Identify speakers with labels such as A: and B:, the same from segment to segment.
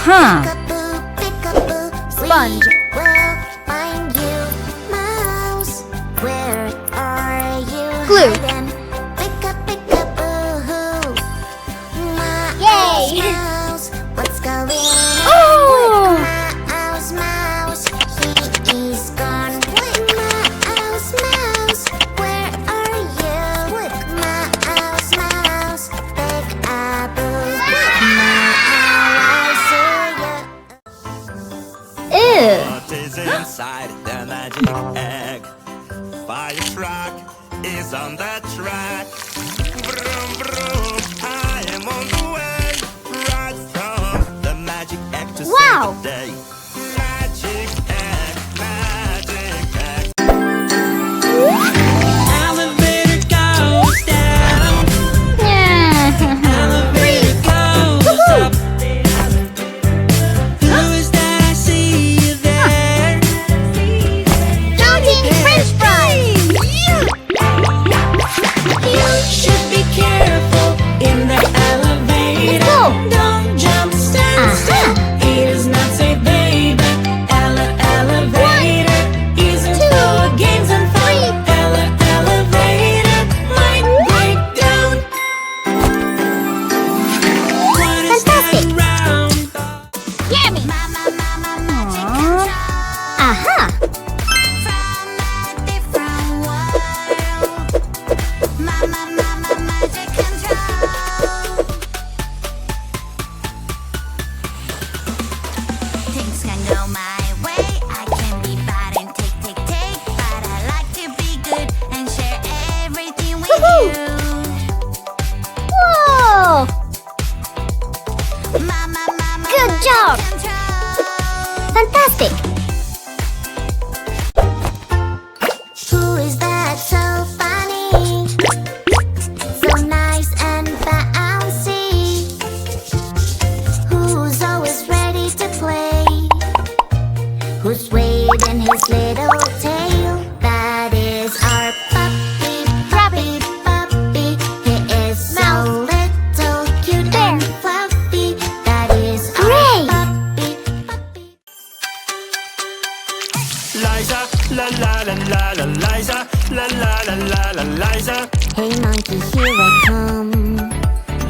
A: Huh.
B: Sponge.
A: Glue.
B: Yay!
C: What's going on?
A: Oh!
C: Mouse, mouse, he is gone. Mouse, mouse, where are you? Mouse, mouse, big apple.
A: Ew.
D: What is inside the magic egg? Fire truck is on the track. Vroom, vroom, I am on the way. Right from the magic egg to
A: Wow.
D: save the day. Magic egg, magic egg. Elevator goes down. Elevator goes up. Who is that I see there?
B: Don't eat French fries!
D: You should be careful in the elevator.
A: Let's go.
D: Don't jump, stand still. It is not safe, baby. Elevator isn't for games and fun. Elevator might break down. What is that
A: Fantastic.
D: round?
B: Yummy!
A: Aha.
C: Things can go my way. I can be bad and take, but I like to be good and share everything with you.
A: Whoa.
B: Good job.
A: Fantastic.
C: Who is that so funny? So nice and bouncy. Who's always ready to play? Who's waving his little tail? That is our puppy, puppy, puppy. He is so little, cute and fluffy. That is
A: Hooray!
C: our puppy, puppy.
D: Liza, la la la la la, Liza, la la la la la, Liza.
C: Hey monkey, here I come.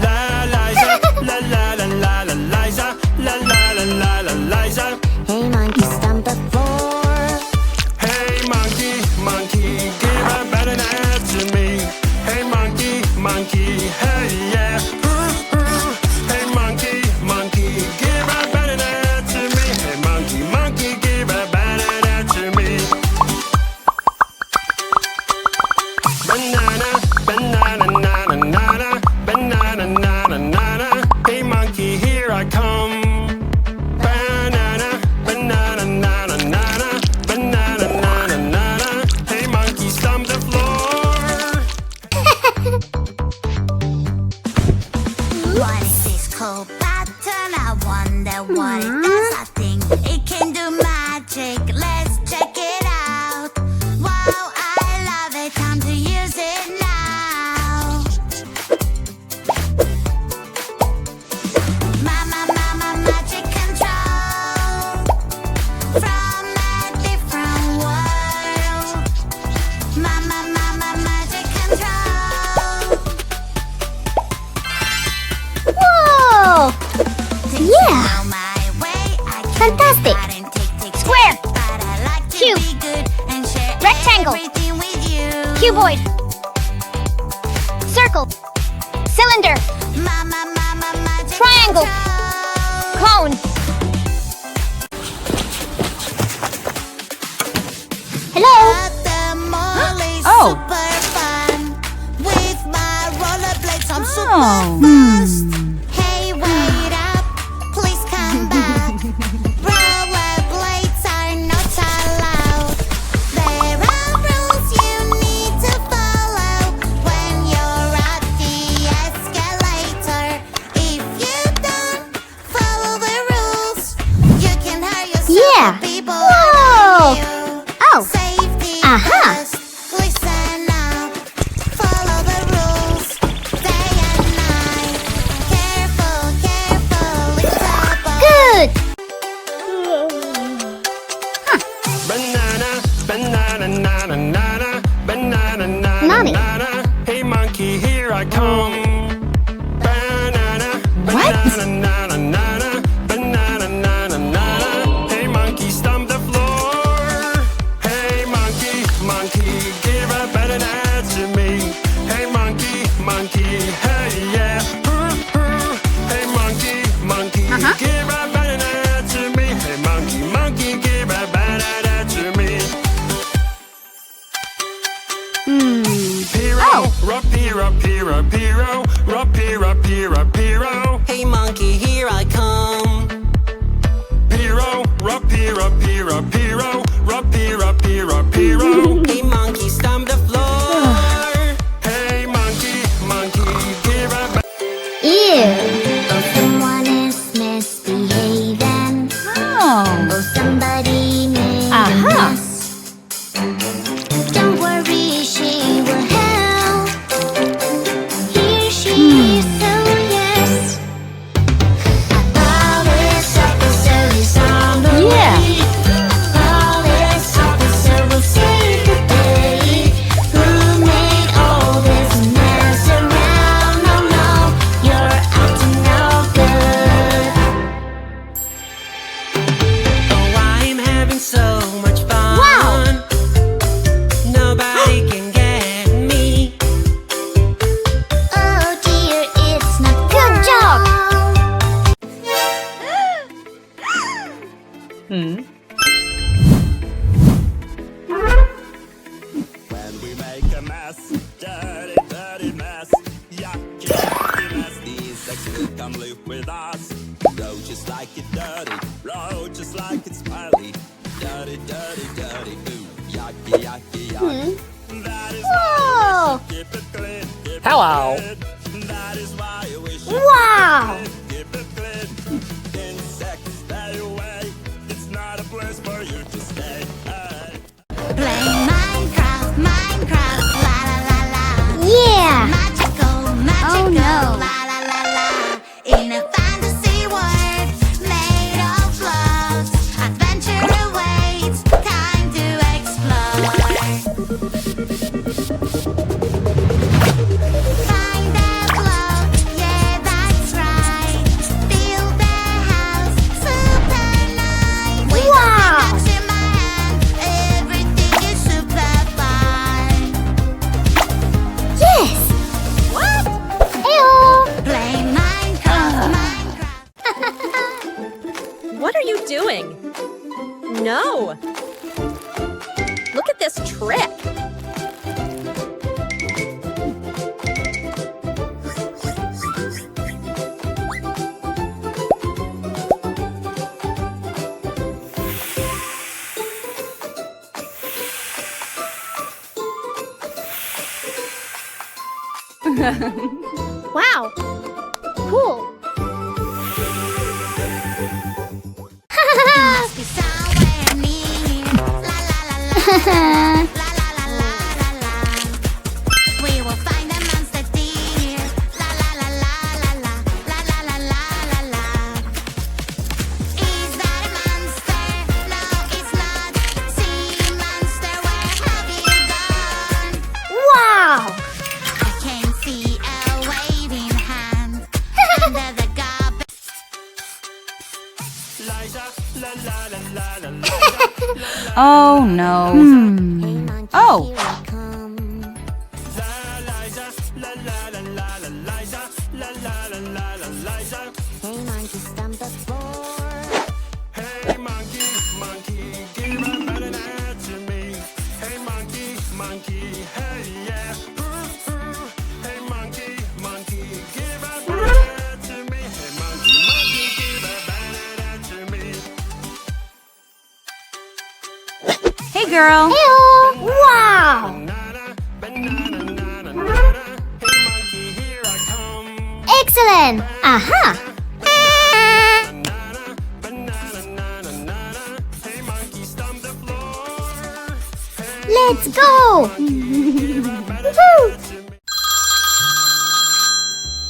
D: La Liza, la la la la la, Liza, la la la la la, Liza.
C: Hey monkey, stomp the floor.
D: Hey monkey, monkey, give a banana to me. Hey monkey, monkey, hey yeah. Hey monkey, monkey, give a banana to me. Hey monkey, monkey, give a banana to me. Banana, banana, nana, nana, banana, nana, nana. Hey monkey, here I come. Banana, banana, nana, nana, banana, nana, nana. Hey monkey, stomp the floor.
C: What is this cool pattern? I wonder what it does. I think it can do magic. Let's check it out. Wow, I love it. Time to use it now. Mama, magic control from a different world. Mama, magic control.
A: Whoa.
C: Things
A: Yeah.
C: go my way. I can
A: Fantastic.
C: be bad and take,
A: Square.
C: but I like to
A: Cube.
C: be good and share
A: Rectangle.
C: everything with you.
A: Cuboid. Circle. Cylinder.
C: Mama, magic
A: Triangle.
C: control.
A: Cone. Hello.
C: At the mall is
A: Oh.
C: super fun. With my rollerblades, I'm super
A: Oh.
C: fast. Hey, wait up, please come back. Rollerblades are not allowed. There are rules you need to follow when you're at the escalator. If you don't follow the rules, you can hurt yourself
A: Yeah.
C: or people
A: Whoa.
C: around you.
A: Oh.
C: Safety
A: Aha.
C: first. Listen up. Follow the rules day and night.
D: Banana, nana, banana, nana, nana. Hey monkey, stomp the floor. Hey monkey, monkey, give a banana to me. Hey monkey, monkey, hey yeah. Hey monkey, monkey, give a banana to me. Hey monkey, monkey, give a banana to me. Piro, rapiro, piro, piro, rapiro, piro, piro.
E: Hey monkey, here I come.
D: Piro, rapiro, piro, piro, rapiro, piro, piro.
E: Hey monkey, stomp the floor.
D: Hey monkey, monkey, give a
A: Ew.
C: Oh, someone is misbehaving.
A: Oh.
C: Oh, somebody made a
A: Aha.
C: mess. Don't worry, she will help. Here she is, so yes. A police officer is on the
A: Yeah.
C: way. A police officer will save the day. Who made all this mess around? No, no, you're acting no good.
E: Oh, I'm having so much fun.
A: Wow.
E: Nobody can get me.
C: Oh dear, it's not
A: Good job.
D: When we make a mess, dirty, dirty mess. Yucky, yucky mess. These ex will come live with us. Roll just like it's dirty, roll just like it's smelly. Dirty, dirty, dirty, ooh. Yucky, yucky, yucky. That is
A: Whoa.
D: keep it clean, keep
E: Hello.
D: it clean. That is why I wish you
A: Wow.
D: keep it clean. Insects, stay away. It's not a place for you to stay. Hey.
C: Play Minecraft, Minecraft, la la la la.
A: Yeah.
C: Magical, magical,
A: Oh, no.
C: la la la la. In a fantasy world made of blocks, adventure awaits, time to explore. Find a block, yeah that's right. Build a house, super nice. With
A: Wow.
C: a pickaxe in my hand, everything is super fine.
A: Yes.
C: What?
A: Ew.
C: Play Minecraft, Minecraft.
F: What are you doing? No! Look at this trick!
A: Wow. Cool.
C: Must be somewhere near. La la la la. La la la la la la. We will find a monster deer. La la la la la la. La la la la la la. Is that a monster? No, it's not. Sea monster, where have you gone?
A: Wow.
C: I can see a waving hand under the garbage.
D: Liza, la la la la la la.
G: Oh no.
C: Hey monkey,
G: Oh.
C: here I come.
D: Liza, la la la la la Liza, la la la la la Liza.
C: Hey monkey, stomp the floor.
D: Hey monkey, monkey, give a banana to me. Hey monkey, monkey, hey yeah. Hey monkey, monkey, give a banana to me. Hey monkey, monkey, give a banana to me.
G: Hey girl.
A: Ew. Wow.
D: Banana, banana, nana, nana. Hey monkey, here I come.
A: Excellent. Aha.
D: Banana, banana, nana, nana. Hey monkey, stomp the floor. Hey,
A: Let's go. Woohoo.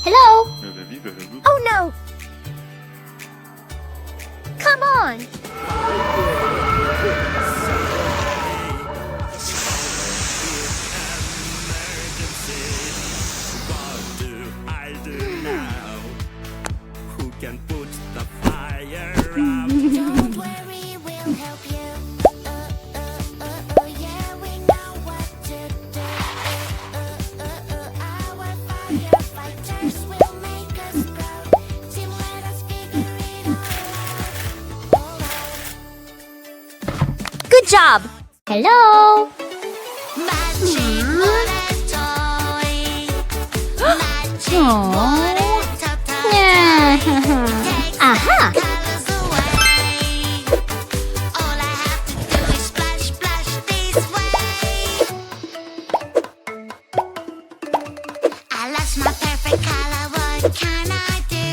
A: Hello. Oh no. Come on.
D: what do I do now?
F: job!
A: Hello. Aha.
C: I lost my perfect color, what can I do?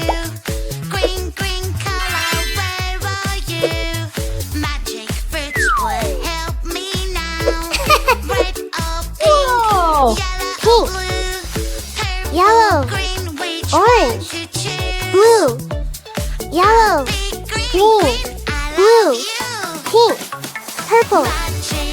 C: Green, green color, where are you? Magic fruits would help me now. Red or
A: Whoa.
C: pink,
A: Pink.
C: blue,
A: Yellow.
C: green, which
A: Orange.
C: one to choose?
A: Blue. Yellow.
C: Big green,
A: Green.
C: I
A: Blue.
C: love you.
A: Pink. Purple.
C: Magic